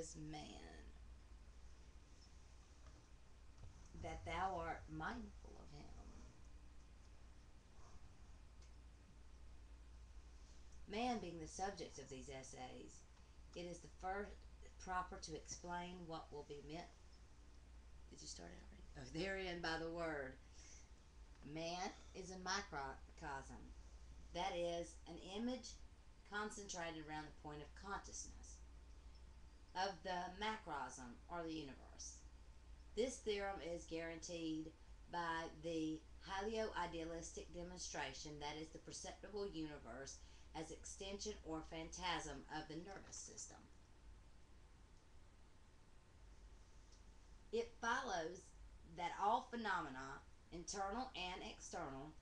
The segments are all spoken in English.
is man, that thou art mindful of him. Man being the subject of these essays, it is the first proper to explain what will be meant. Did you start out already? Oh, therein by the word. Man is a microcosm, that is, an image concentrated around the point of consciousness of the macrocosm or the universe. This theorem is guaranteed by the helio-idealistic demonstration that is the perceptible universe as extension or phantasm of the nervous system. It follows that all phenomena, internal and external,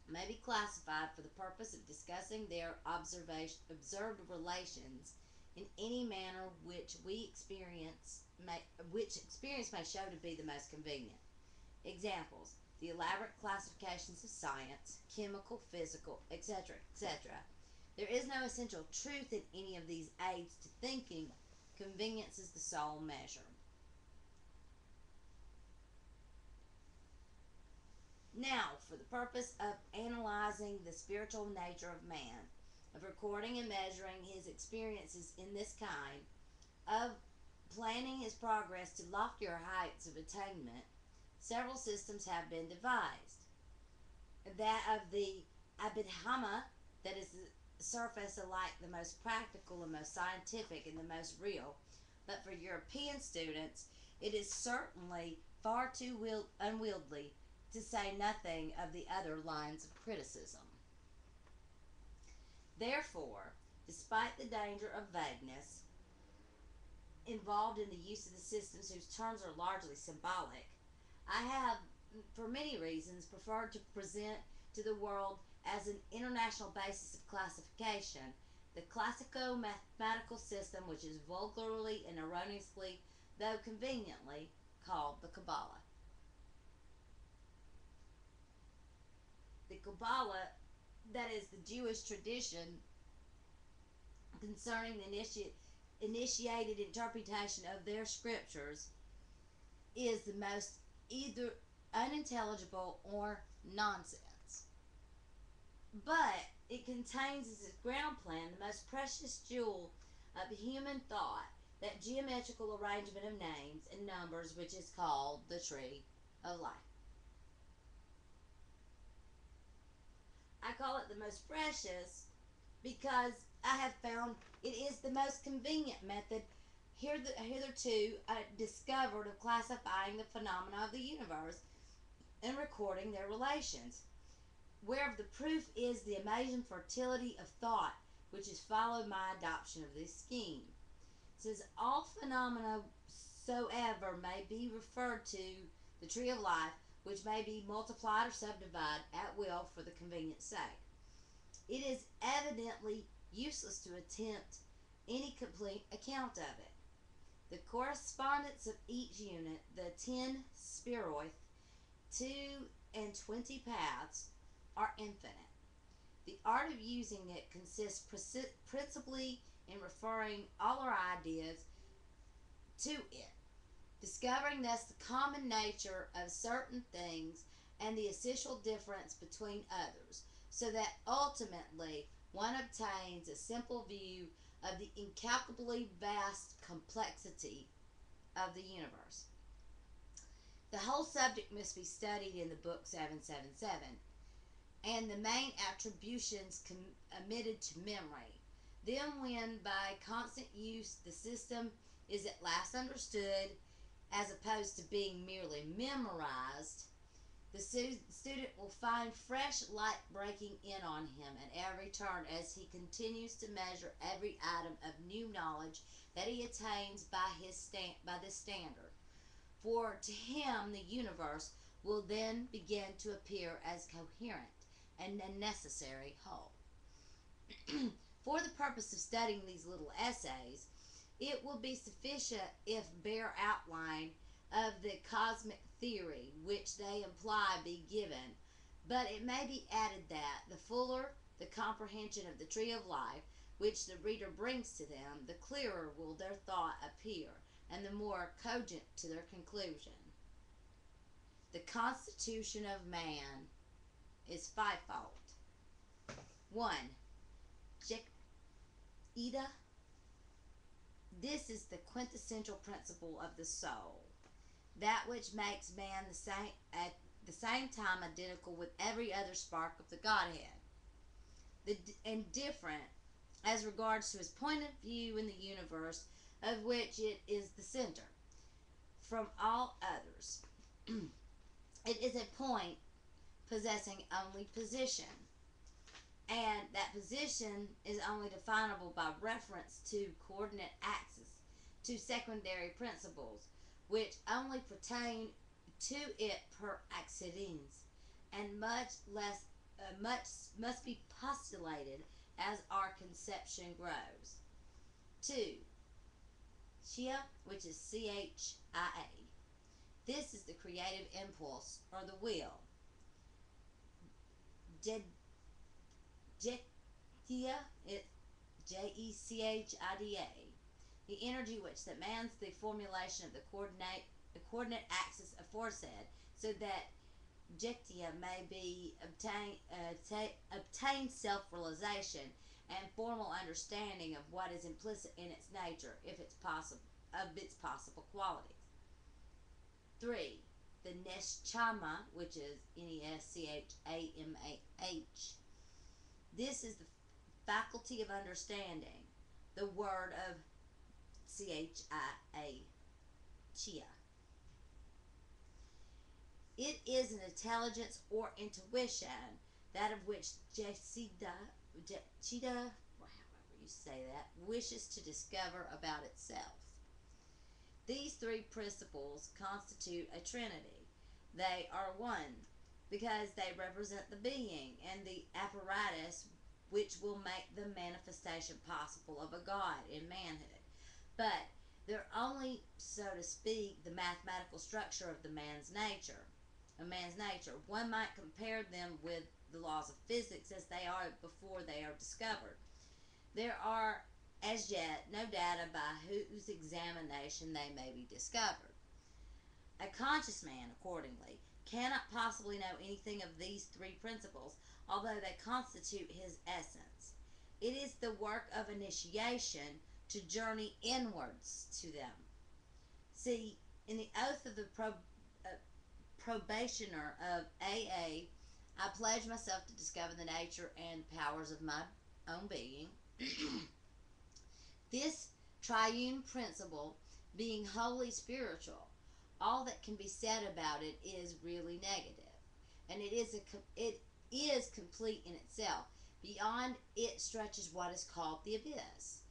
may be classified for the purpose of discussing their observed relations in any manner which experience may show to be the most convenient. Examples: the elaborate classifications of science, chemical, physical, etc., etc. There is no essential truth in any of these aids to thinking. Convenience is the sole measure. Now, for the purpose of analyzing the spiritual nature of man, of recording and measuring his experiences in this kind, of planning his progress to loftier heights of attainment, several systems have been devised. That of the Abhidhamma, that is the surface alike the most practical and most scientific and the most real, but for European students it is certainly far too unwieldy, to say nothing of the other lines of criticism. Therefore, despite the danger of vagueness involved in the use of the systems whose terms are largely symbolic, I have, for many reasons, preferred to present to the world as an international basis of classification the classico-mathematical system which is vulgarly and erroneously, though conveniently, called the Kabbalah. The Kabbalah, that is the Jewish tradition concerning the initiated interpretation of their scriptures, is the most either unintelligible or nonsense. But it contains as its ground plan the most precious jewel of human thought, that geometrical arrangement of names and numbers which is called the Tree of Life. I call it the most precious because I have found it is the most convenient method hitherto discovered of classifying the phenomena of the universe and recording their relations, whereof the proof is the amazing fertility of thought which has followed my adoption of this scheme. Since all phenomena soever may be referred to the tree of life, which may be multiplied or subdivided at will for the convenience sake, it is evidently useless to attempt any complete account of it. The correspondence of each unit, the 10 spheroids, 22 paths, are infinite. The art of using it consists principally in referring all our ideas to it, discovering thus the common nature of certain things and the essential difference between others, so that ultimately one obtains a simple view of the incalculably vast complexity of the universe. The whole subject must be studied in the book 777, and the main attributions committed to memory. Then, when by constant use the system is at last understood, as opposed to being merely memorized, the student will find fresh light breaking in on him at every turn as he continues to measure every item of new knowledge that he attains by this standard. For to him the universe will then begin to appear as coherent and a necessary whole. For the purpose of studying these little essays, it will be sufficient if bare outline of the cosmic theory which they imply be given, but it may be added that the fuller the comprehension of the tree of life, which the reader brings to them, the clearer will their thought appear, and the more cogent to their conclusion. The constitution of man is fivefold. 1. Jekida. This is the quintessential principle of the soul, that which makes man at the same time identical with every other spark of the Godhead, and different as regards to his point of view in the universe, of which it is the center, from all others. It is a point possessing only position, and that position is only definable by reference to coordinate axis, to secondary principles, which only pertain to it per accidens, and much must be postulated as our conception grows. 2. Chia, which is Chia. This is the creative impulse, or the will. Jechida, Jechida, the energy which demands the formulation of the coordinate axis aforesaid, so that Jechida may be obtained self-realization and formal understanding of what is implicit in its nature, if it's possible, of its possible qualities. 3. The Neschama, which is Neschamah. This is the faculty of understanding, the word of Chia, Chia. It is an intelligence or intuition, that of which Jechida, however you say that, wishes to discover about itself. These three principles constitute a trinity. They are one, because they represent the being and the apparatus which will make the manifestation possible of a God in manhood. But they're only, so to speak, the mathematical structure of man's nature. One might compare them with the laws of physics as they are before they are discovered. There are as yet no data by whose examination they may be discovered. A conscious man, accordingly, cannot possibly know anything of these three principles, although they constitute his essence. It is the work of initiation to journey inwards to them. See, in the oath of the probationer of AA, I pledge myself to discover the nature and powers of my own being. This triune principle being wholly spiritual, all that can be said about it is really negative, and it is complete in itself. Beyond it stretches what is called the abyss.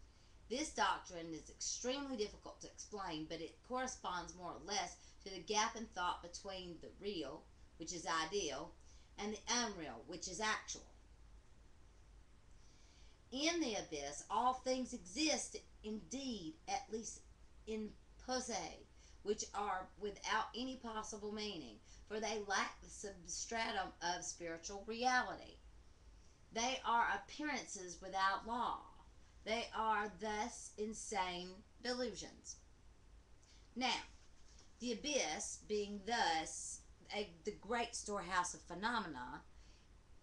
This doctrine is extremely difficult to explain, but it corresponds more or less to the gap in thought between the real, which is ideal, and the unreal, which is actual. In the abyss, all things exist indeed, at least in posse, which are without any possible meaning, for they lack the substratum of spiritual reality. They are appearances without law. They are thus insane delusions. Now, the abyss being thus the great storehouse of phenomena,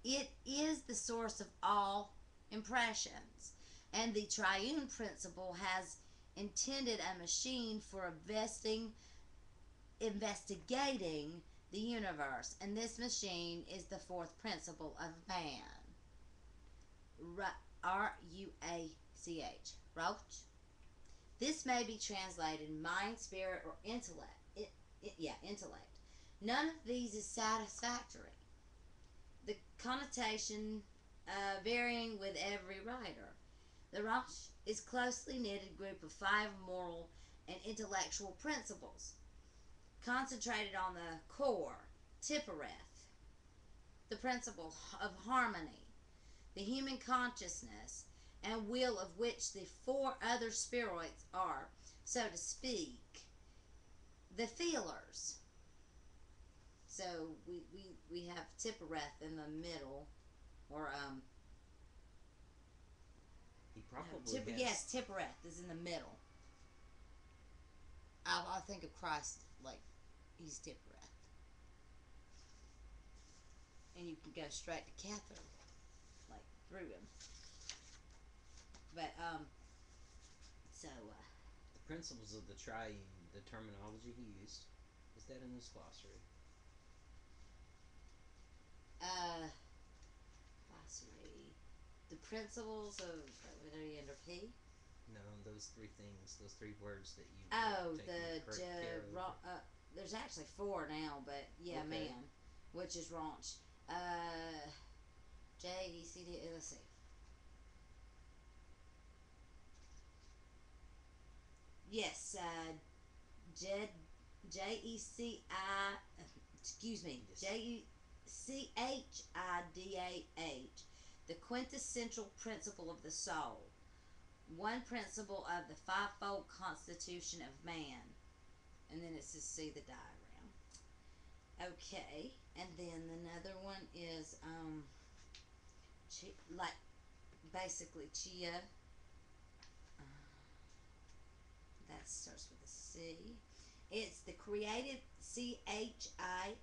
it is the source of all impressions, and the triune principle has intended a machine for investigating the universe, and this machine is the fourth principle of man. Ruach. Roach. This may be translated mind, spirit, or intellect. Intellect. None of these is satisfactory. The connotation varying with every writer. The Rosh is a closely knitted group of 5 moral and intellectual principles, concentrated on the core, Tippereth, the principle of harmony, the human consciousness and will of which the 4 other spheroids are, so to speak, the feelers. So we have Tippereth in the middle, or He probably has. Yes, Tippereth is in the middle. I think of Christ like he's Tippereth, and you can go straight to Catherine, like through him. But so The principles of the triune, the terminology he used, is that in his glossary? glossary, the principles of under P. No, those three things, those three words that you Oh, taken care of. there's actually four now, but yeah, Okay. man, which is raunch. Uh, JECD. Let's see. Yes, J JECI. Excuse me, Yes. JECHIDAH. The quintessential principle of the soul. One principle of the fivefold constitution of man. And then it says see the diagram. Okay, and then another one is like basically chia. Uh, that starts with a C. It's the creative CHIAH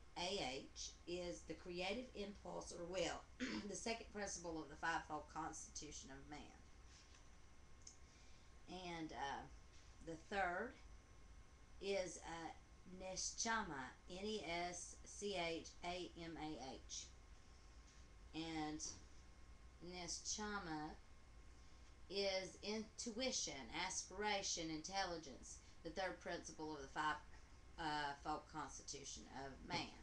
is the creative impulse or will, the second principle of the fivefold constitution of man. And the third is Neschama, Neschamah, and Neschama is intuition, aspiration, intelligence, the third principle of the five fold constitution of man.